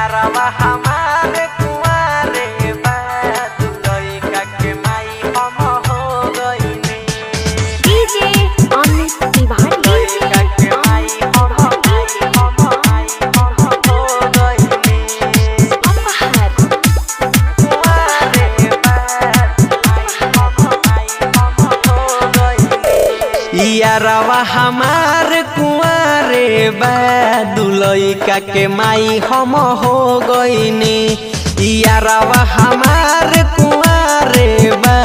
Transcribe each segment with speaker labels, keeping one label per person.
Speaker 1: यारवा हमारे कुंवारे बा दुलइका के माई हम हो गइनी।
Speaker 2: डीजे अमित तिवारी
Speaker 1: दुलइका के माई हम हो गइनी।
Speaker 2: अपहर
Speaker 1: कुंवारे बा हम हो गइनी। यारवा हमारे कुंवारे बा दुलइका के माई हम हो गइनी। यारवा हमारे कुंवारे बा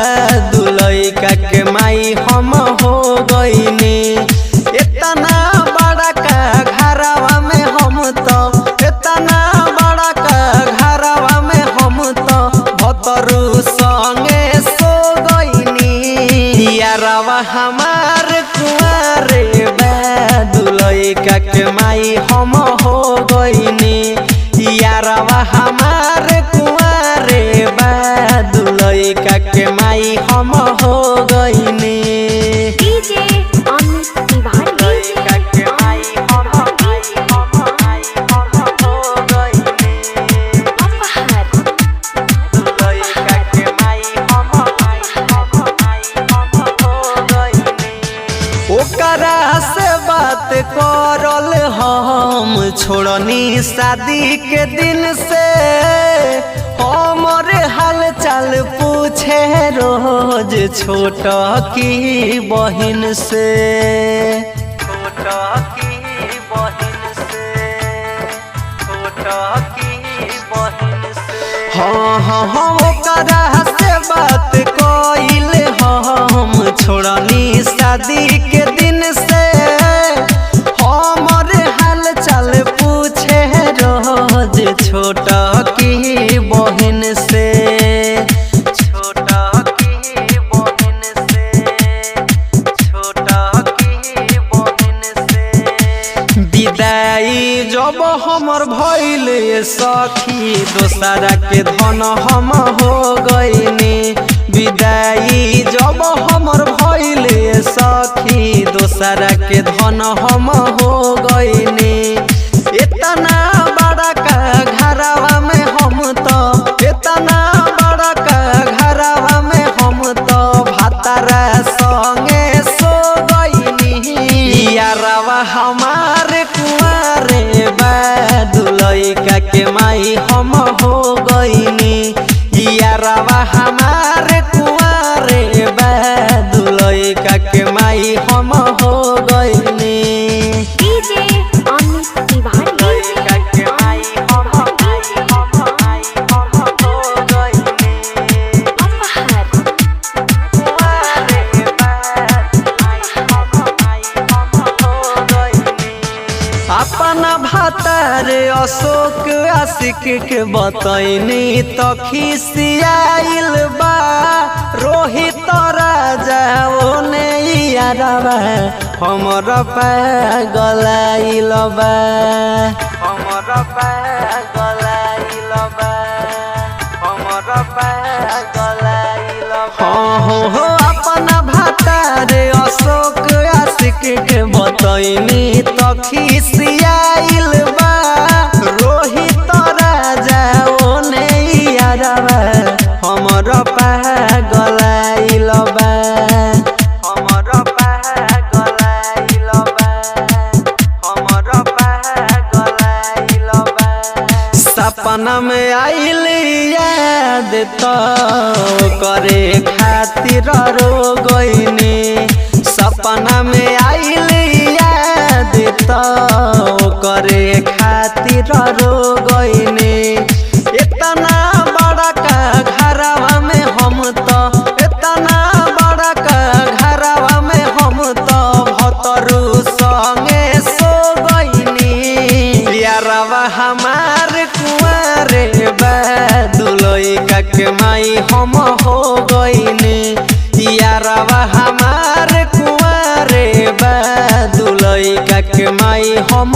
Speaker 1: दुलइका के माई हम हो गइनी। इतना बड़ा का घरवा में हम तो इतना बड़ा का घरवा में हम तो भतरू संगे सो गइनी। यारवा हमारे कुंवारे बा दुलइका के माई हम हो गइनी। यारवा हमारे कुंवारे बा दुलइका के माई हम हो गइनी।
Speaker 2: डीजे अमित तिवारी
Speaker 1: दुलइका के माई हम हो गइनी।
Speaker 2: अपहर
Speaker 1: दुलइका के माई हम हो गइनी। ओकरा से बात करल हम छोड़नी शादी के दिन से। हमरे हाल चाल पूछे रोज छोट की बहिन से। छोट की बहिन से। छोट की बहिन से। हाँ ओकरा से बात कइल हम छोड़नी शादी के दिन से। हमरे हाल चाल पूछे रोज छोट की बहिन से। छोट की बहिन से। छोट की बहिन से। विदाई जब हमर भइल सखी दोसरा के धन हम हो गइनी। विदाई जब हमर भइल सखी दोसरा के धन हम हो गइनी। इतना बड़ा का घरवा में हम तो इतना बड़ा का घरवा में हम तो भातारा संगे सो गइनी। यारवा हमारे कुंवारे बा दुलइका के माई हम हो गइनी। यारवा हमारे कुंवारे बा दुलइका के माई हम हो गइनी।
Speaker 2: डीजे अमित तिवारी
Speaker 1: दुलइका के माई हम हो गइनी।
Speaker 2: अपहर
Speaker 1: कुंवारे बा हम हो गइनी। अपना भातार अशोक आशिक के बतैनी तो खिसियाइल बा। रोहित राजा ओने यारवा हमर पागलाइल बा। हमर पागलाइल बा। हमर पागलाइल बा। हो अपना भातार अशोक आशिक के बतैनी तो खिसियाइल बा। रोहित राजा ओने यारवा हमर पागलाइल बा। हमर पागलाइल बा। हमर पागलाइल बा। सपना में आइल याद तो करे खातिर रो गइनी। सपना में आइल याद तो करे खातिर रो गइनी। इतना बड़ा का घरवा में हम तो इतना बड़ा का घरवा में हम तो भतरू संगे सो गइनी। यारवा हमारे कुंवारे बा दुलइका के माई हम हो गइनी। यारवा हमारे कुंवारे बा दुलइका के माई हम